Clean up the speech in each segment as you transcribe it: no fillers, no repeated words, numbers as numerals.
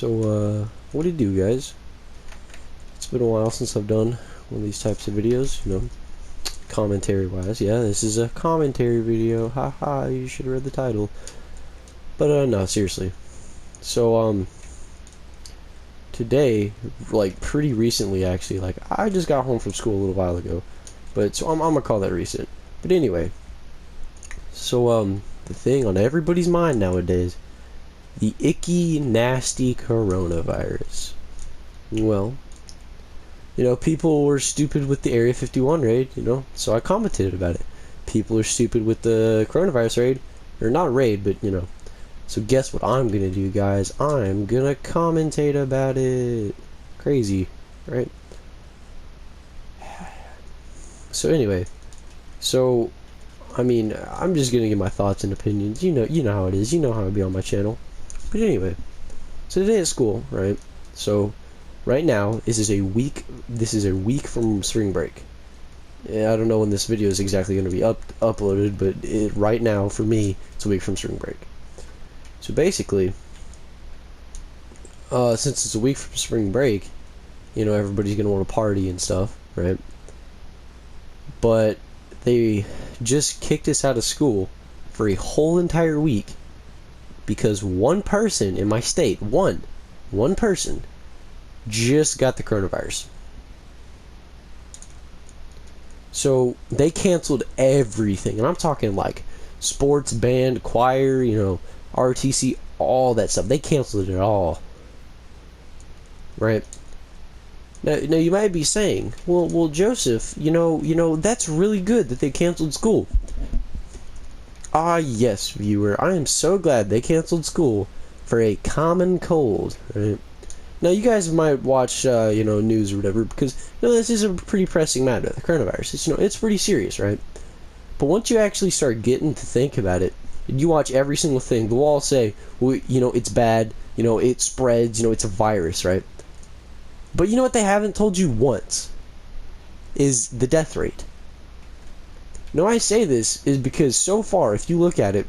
What do you do, guys? It's been a while since I've done one of these types of videos, commentary-wise. Yeah, this is a commentary video. Haha, you should have read the title. But, no, seriously. Today, like, pretty recently, actually, like, I just got home from school a little while ago. But, so I'm gonna call that recent. But anyway, the thing on everybody's mind nowadays, the icky, nasty coronavirus. Well, people were stupid with the Area 51 raid, so I commented about it. People are stupid with the coronavirus raid, or not raid, but, So guess what I'm gonna do, guys? I'm gonna commentate about it. Crazy, right? So anyway, I'm just gonna give my thoughts and opinions. You know how it is. You know how I be on my channel. But anyway, so today at school, right? So right now, this is a week from spring break. Yeah, I don't know when this video is exactly going to be uploaded, but right now, for me, it's a week from spring break. So basically, since it's a week from spring break, everybody's going to want to party and stuff, right? But they just kicked us out of school for a whole entire week because one person in my state, one person, just got the coronavirus. So they canceled everything, and I'm talking like sports, band, choir, RTC, all that stuff. They canceled it all. Right? Now you might be saying, well, Joseph, that's really good that they canceled school. Ah, yes, viewer, I am so glad they canceled school for a common cold. Right? Now, you guys might watch, news or whatever, because, this is a pretty pressing matter, the coronavirus. It's pretty serious, right? But once you actually start getting to think about it, and you watch every single thing, they'll all say, well, it's bad, it spreads, it's a virus, right? But you know what they haven't told you once? Is the death rate. I say this is because so far, if you look at it,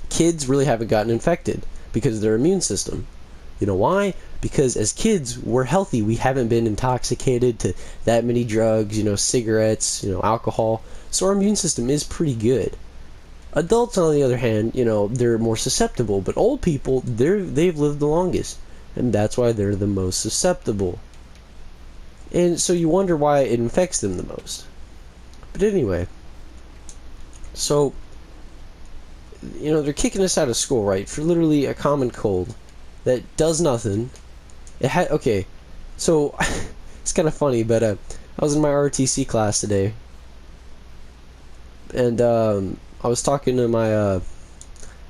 kids really haven't gotten infected because of their immune system. You know why? Because as kids, we're healthy. We haven't been intoxicated to that many drugs, cigarettes, alcohol. So our immune system is pretty good. Adults, on the other hand, they're more susceptible. But old people, they've lived the longest. And that's why they're the most susceptible. And so you wonder why it infects them the most. But anyway. So, they're kicking us out of school, right? For literally a common cold that does nothing. Okay, so it's kind of funny, but I was in my RTC class today, and I was talking to my, I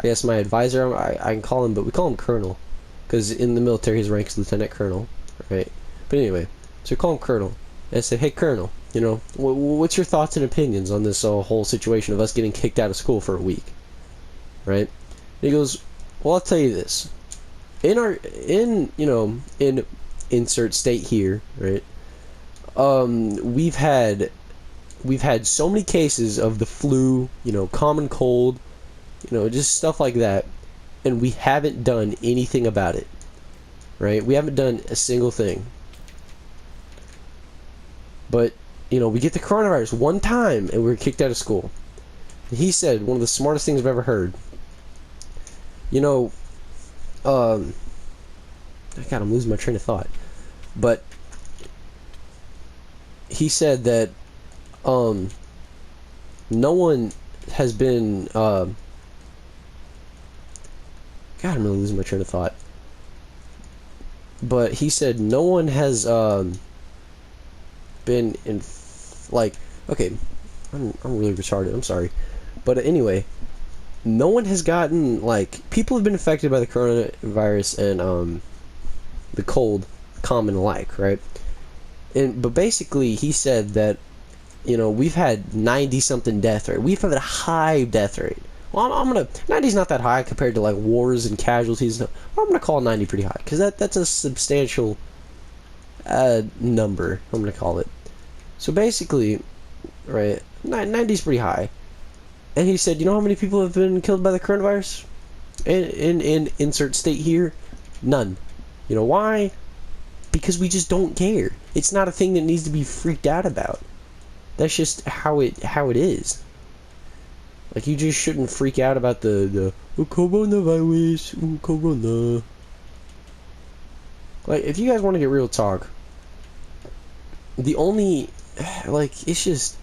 guess my advisor. I can call him, but we call him Colonel, because in the military his rank is Lieutenant Colonel, right? But anyway, so we call him Colonel. And I said, hey Colonel, what's your thoughts and opinions on this whole situation of us getting kicked out of school for a week, right? And he goes, well, I'll tell you this. In insert state here, right? We've had so many cases of the flu, common cold, just stuff like that, and we haven't done anything about it, right? We haven't done a single thing. But we get the coronavirus one time and we're kicked out of school. And he said one of the smartest things I've ever heard. God, I'm losing my train of thought. But he said that no one has been God, I'm really losing my train of thought. But he said no one has been in okay, I'm really retarded. I'm sorry. But anyway, no one has gotten people have been affected by the coronavirus and the cold, common alike, right? But basically, he said that we've had 90-something death rate. We've had a high death rate. Well, I'm gonna 90's not that high compared to wars and casualties. I'm gonna call 90 pretty high because that's a substantial number. I'm gonna call it. So basically, right, 90's pretty high. And he said, you know how many people have been killed by the coronavirus? In insert state here? None. You know why? Because we just don't care. It's not a thing that needs to be freaked out about. That's just how it is. Like, you just shouldn't freak out about the coronavirus, corona. Like, if you guys want to get real talk, the only, like, it's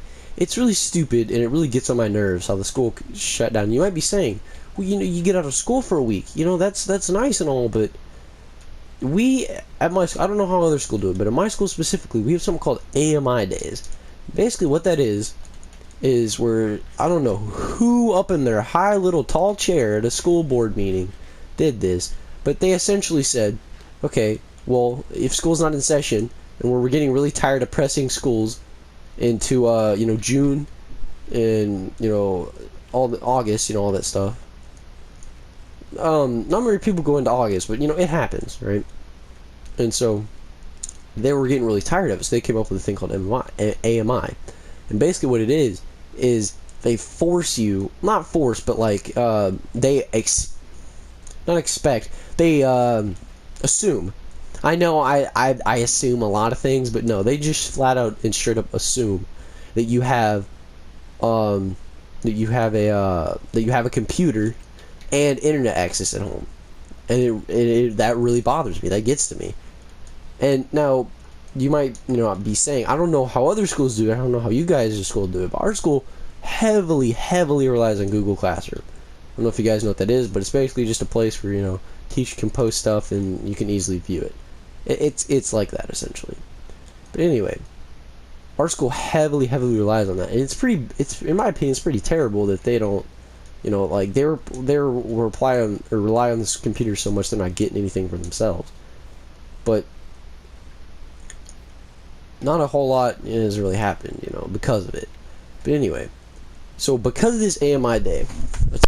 really stupid, and it really gets on my nerves how the school shut down. You might be saying, well, you get out of school for a week. That's nice and all, but we, at my school, I don't know how other schools do it, but at my school specifically, we have something called AMI days. Basically, what that is where, I don't know who up in their high little tall chair at a school board meeting did this, but they essentially said, okay, well, if school's not in session, and we're getting really tired of pressing schools into, June, and, all the August, all that stuff. Not many people go into August, but, it happens, right? And so, they were getting really tired of it, so they came up with a thing called AMI. And basically what it is they force you, not force, but like, they not expect, they assume. I know I assume a lot of things, but no, they just flat out and straight up assume that you have a computer and internet access at home. And that really bothers me. That gets to me. And now, you might, be saying, I don't know how other schools do it. I don't know how you guys at school do it. But our school heavily relies on Google Classroom. I don't know if you guys know what that is, but it's basically just a place where, teacher can post stuff and you can easily view it. It's like that, essentially. But anyway, our school heavily relies on that. And it's in my opinion, it's pretty terrible that they don't, like, they rely on this computer so much they're not getting anything for themselves. But not a whole lot has really happened, because of it. But anyway, so because of this AMI day, it's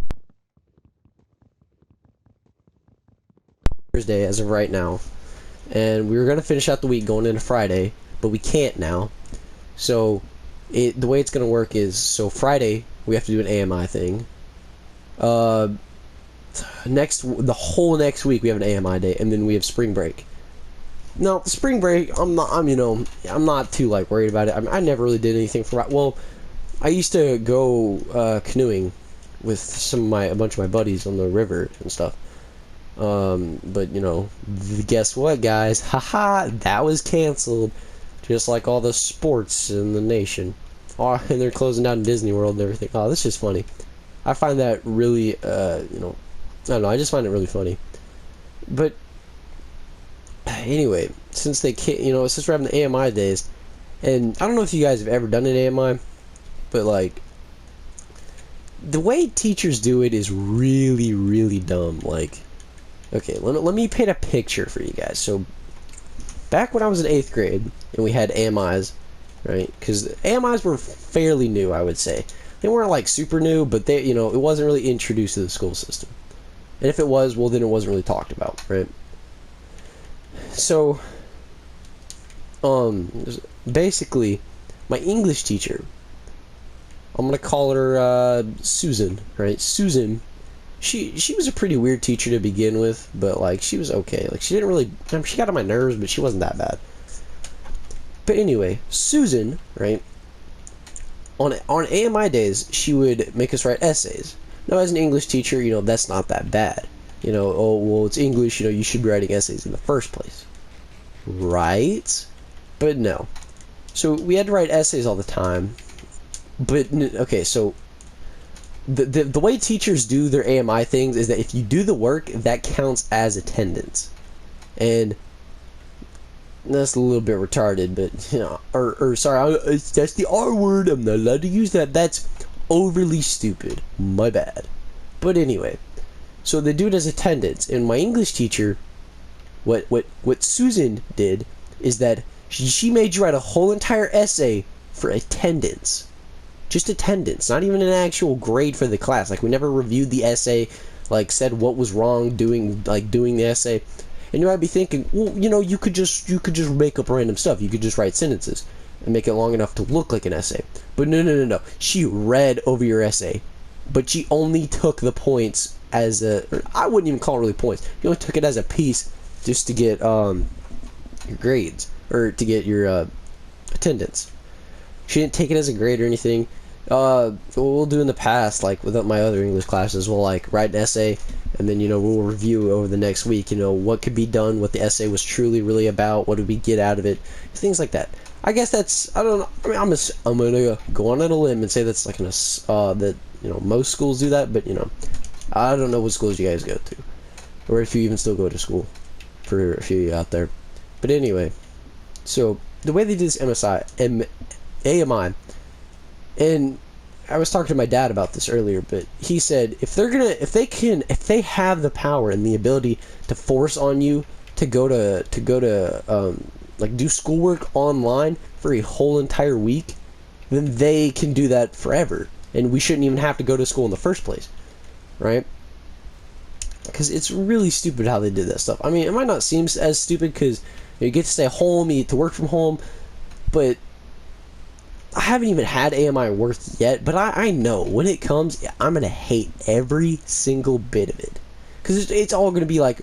Thursday as of right now, and we were going to finish out the week going into Friday, but we can't now. So the way it's going to work is, so Friday we have to do an AMI thing. The whole next week we have an AMI day, and then we have spring break. Now, the spring break, I'm not too, like, worried about it. I never really did anything for, well, I used to go canoeing with a bunch of my buddies on the river and stuff. But, guess what, guys? Haha, that was canceled. Just like all the sports in the nation. Oh, and they're closing down Disney World and everything. Oh, this is funny. I find that really, I don't know, I just find it really funny. But anyway, since they can't, since we're having the AMI days, and I don't know if you guys have ever done an AMI, but like, the way teachers do it is really dumb. Like, okay, let me paint a picture for you guys. So, back when I was in 8th grade, and we had AMIs, right? Because AMIs were fairly new, I would say. They weren't like super new, but they, it wasn't really introduced to the school system. And if it was, well, then it wasn't really talked about, right? So, basically, my English teacher, I'm gonna call her Susan, right? Susan, she was a pretty weird teacher to begin with, but like, she was okay. Like, she didn't really, she got on my nerves, but she wasn't that bad. But anyway, Susan, right? On AMI days, she would make us write essays. Now, as an English teacher, that's not that bad. Oh, well, it's English, you should be writing essays in the first place. Right? But no. So, we had to write essays all the time. But, okay, so, the way teachers do their AMI things is that if you do the work, that counts as attendance. And that's a little bit retarded, but, sorry, that's the R word, I'm not allowed to use that. That's overly stupid. My bad. But anyway, so they do it as attendance, and my English teacher, what Susan did is that she made you write a whole entire essay for attendance. Just attendance, not even an actual grade for the class. Like, we never reviewed the essay, like, said what was wrong doing the essay. And you might be thinking, well, you could just make up random stuff. You could just write sentences and make it long enough to look like an essay. But no. She read over your essay, but she only took the points as I wouldn't even call it really points. She only took it as a piece just to get your grades, or to get your attendance. She didn't take it as a grade or anything. What we'll do in the past, like with my other English classes, we'll like write an essay, and then we'll review over the next week. What could be done, what the essay was truly really about, what did we get out of it, things like that. I guess that's, I don't know. I mean, I'm gonna go on a limb and say that's like that most schools do that, but I don't know what schools you guys go to, or if you even still go to school. For a few of you out there, but anyway, so the way they do this AMI, and I was talking to my dad about this earlier, but he said if they have the power and the ability to force on you to go to like do schoolwork online for a whole entire week, then they can do that forever, and we shouldn't even have to go to school in the first place, right? Because it's really stupid how they did that stuff. I mean, it might not seem as stupid because you get to stay home, you get to work from home, but I haven't even had AMI work yet, but I know when it comes, I'm going to hate every single bit of it. Because it's all going to be like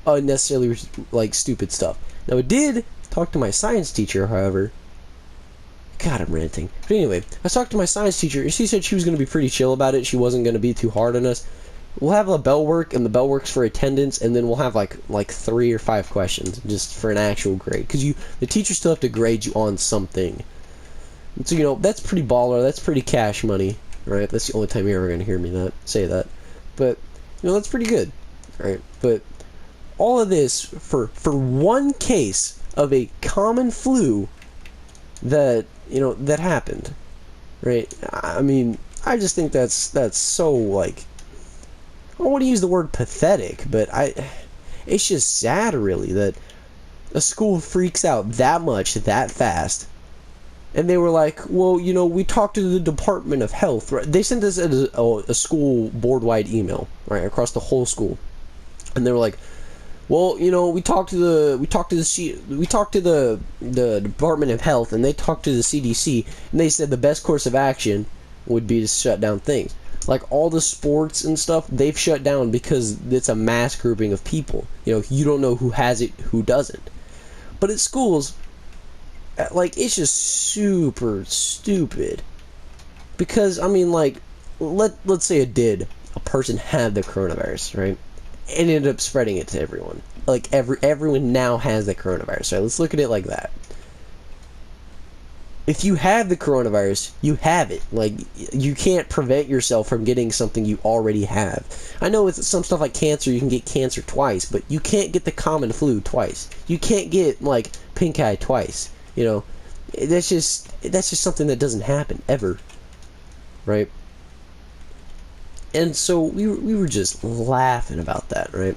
unnecessarily like stupid stuff. Now, I did talk to my science teacher, however. God, I'm ranting. But anyway, I talked to my science teacher, and she said she was going to be pretty chill about it. She wasn't going to be too hard on us. We'll have a bell work, and the bell works for attendance, and then we'll have like 3 or 5 questions just for an actual grade. Because the teachers still have to grade you on something. And so that's pretty baller. That's pretty cash money, right? That's the only time you're ever gonna hear me say that. But that's pretty good, right? But all of this for one case of a common flu that that happened, right? I mean, I just think that's so like. I don't want to use the word pathetic, but it's just sad, really, that a school freaks out that much, that fast. And they were like, well, we talked to the Department of Health, right? They sent us a school board-wide email, right, across the whole school. And they were like, well, we talked to the Department of Health, and they talked to the CDC, and they said the best course of action would be to shut down things. Like all the sports and stuff, they've shut down because it's a mass grouping of people. You don't know who has it, who doesn't. But at schools, like, it's just super stupid. Because, I mean, like, let's say a person had the coronavirus, right? And ended up spreading it to everyone. Like, everyone now has the coronavirus, right? Let's look at it like that. If you have the coronavirus, you have it. Like, you can't prevent yourself from getting something you already have. I know with some stuff like cancer, you can get cancer twice, but you can't get the common flu twice. You can't get, like, pink eye twice. That's just something that doesn't happen, ever. Right? And so, we were just laughing about that, right?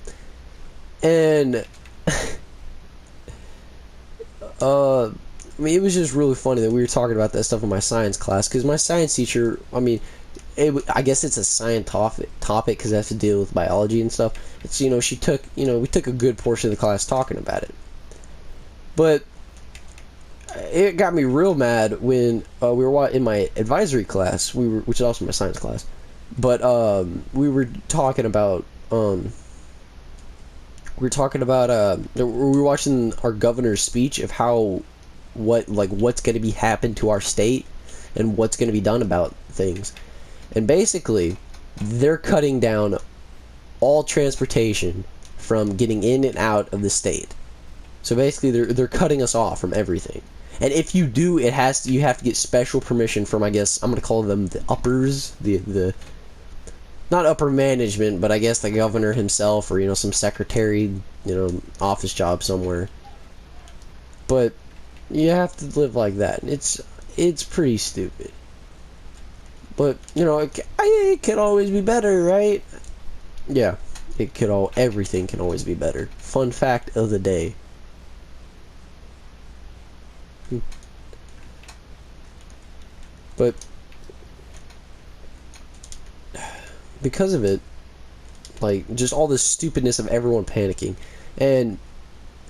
And, I mean, it was just really funny that we were talking about that stuff in my science class, because my science teacher, I mean, I guess it's a science topic because it has to deal with biology and stuff. It's, she took, we took a good portion of the class talking about it. But it got me real mad when we were in my advisory class, which is also my science class, but we were talking about, we were watching our governor's speech of how what's going to be happen to our state and what's going to be done about things. And basically, they're cutting down all transportation from getting in and out of the state. So basically, they're cutting us off from everything. And if you do, you have to get special permission from, I guess, I'm going to call them the uppers, the not upper management, but I guess the governor himself, or some secretary, office job somewhere. But you have to live like that. It's pretty stupid. But it could always be better, right? Yeah, everything can always be better. Fun fact of the day. But because of it, like, just all this stupidness of everyone panicking. And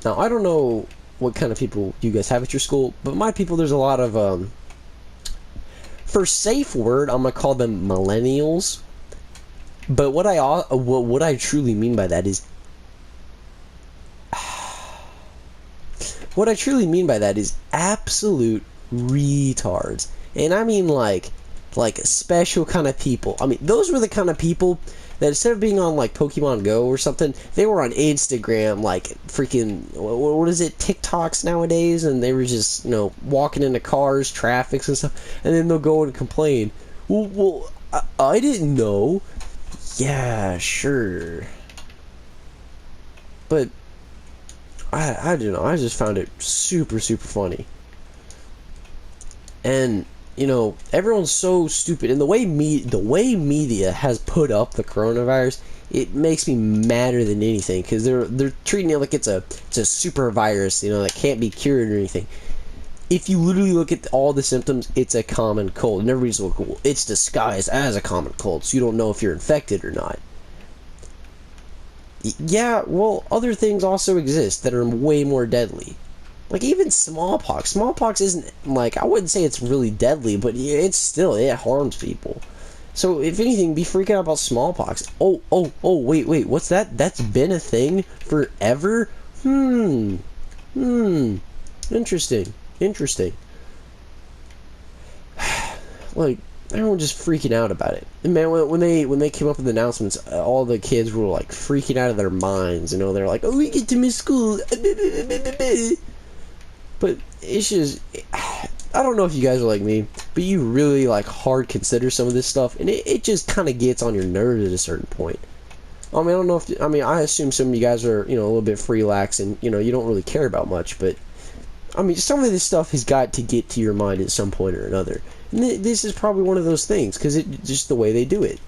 now I don't know what kind of people you guys have at your school, but my people, there's a lot of for safe word, I'm gonna call them millennials. But what I truly mean by that is what I truly mean by that is absolute retards. And I mean like special kind of people. I mean, those were the kind of people that instead of being on like Pokemon Go or something, they were on Instagram, like freaking what is it, TikToks nowadays, and they were just, you know, walking into cars, traffics and stuff, and then they'll go and complain. Well, I didn't know. Yeah, sure. But I don't know. I just found it super funny. And you know, everyone's so stupid, and the way media has put up the coronavirus, it makes me madder than anything, because they're treating it like it's a super virus, you know, that can't be cured or anything. If you literally look at all the symptoms, it's a common cold, and everybody's like, well, it's disguised as a common cold, so you don't know if you're infected or not. Yeah, well, other things also exist that are way more deadly. Like even smallpox. Smallpox isn't, like, I wouldn't say it's really deadly, but it's still, it harms people. So if anything, be freaking out about smallpox. Oh, wait, what's that? That's been a thing forever? Interesting. Like, everyone just freaking out about it. And man, when they came up with the announcements, all the kids were like freaking out of their minds. You know, they're like, oh, we get to miss school. But it's just, I don't know if you guys are like me, but you really like hard consider some of this stuff, and it just kind of gets on your nerves at a certain point. I mean, I don't know if, I mean, I assume some of you guys are, you know, a little bit free-lax and, you know, you don't really care about much, but I mean, some of this stuff has got to get to your mind at some point or another. And this is probably one of those things, because it's just the way they do it.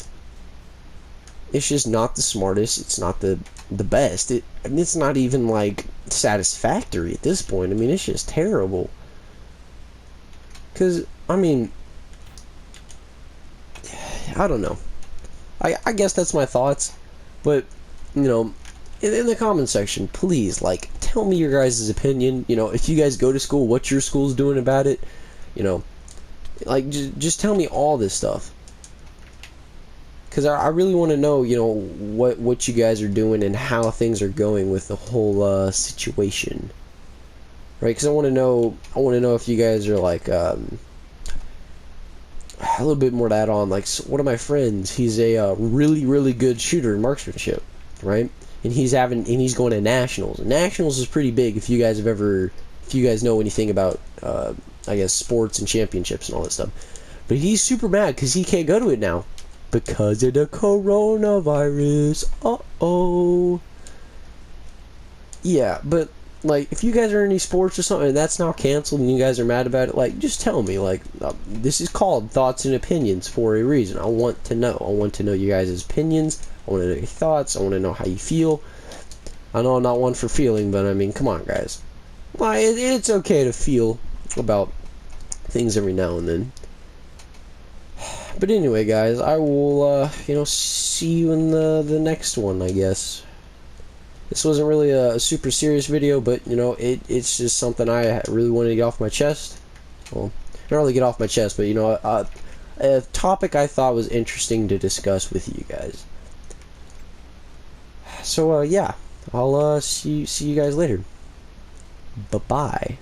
It's just not the smartest, it's not the best. I mean, it's not even like satisfactory at this point. I mean, it's just terrible. Because, I mean, I don't know. I guess that's my thoughts. But, you know, in the comment section, please, like, tell me your guys' opinion. You know, if you guys go to school, what your school's doing about it. You know, like, just tell me all this stuff. Because I really want to know, you know, what you guys are doing and how things are going with the whole situation, right? Because I want to know if you guys are like a little bit more to add on. Like, one of my friends, he's a really good shooter in marksmanship, right? And he's going to nationals. And nationals is pretty big if you guys know anything about I guess sports and championships and all that stuff. But he's super mad because he can't go to it now. Because of the coronavirus. Uh-oh. Yeah, but, like, if you guys are in any sports or something and that's now canceled and you guys are mad about it, like, just tell me. Like, this is called Thoughts and Opinions for a reason. I want to know. I want to know you guys' opinions. I want to know your thoughts. I want to know how you feel. I know I'm not one for feeling, but, I mean, come on, guys. Well, it's okay to feel about things every now and then. But anyway, guys, I will, you know, see you in the next one, I guess. This wasn't really a super serious video, but, you know, it's just something I really wanted to get off my chest. Well, not really get off my chest, but, you know, a topic I thought was interesting to discuss with you guys. So, yeah, I'll see you guys later. Bye-bye.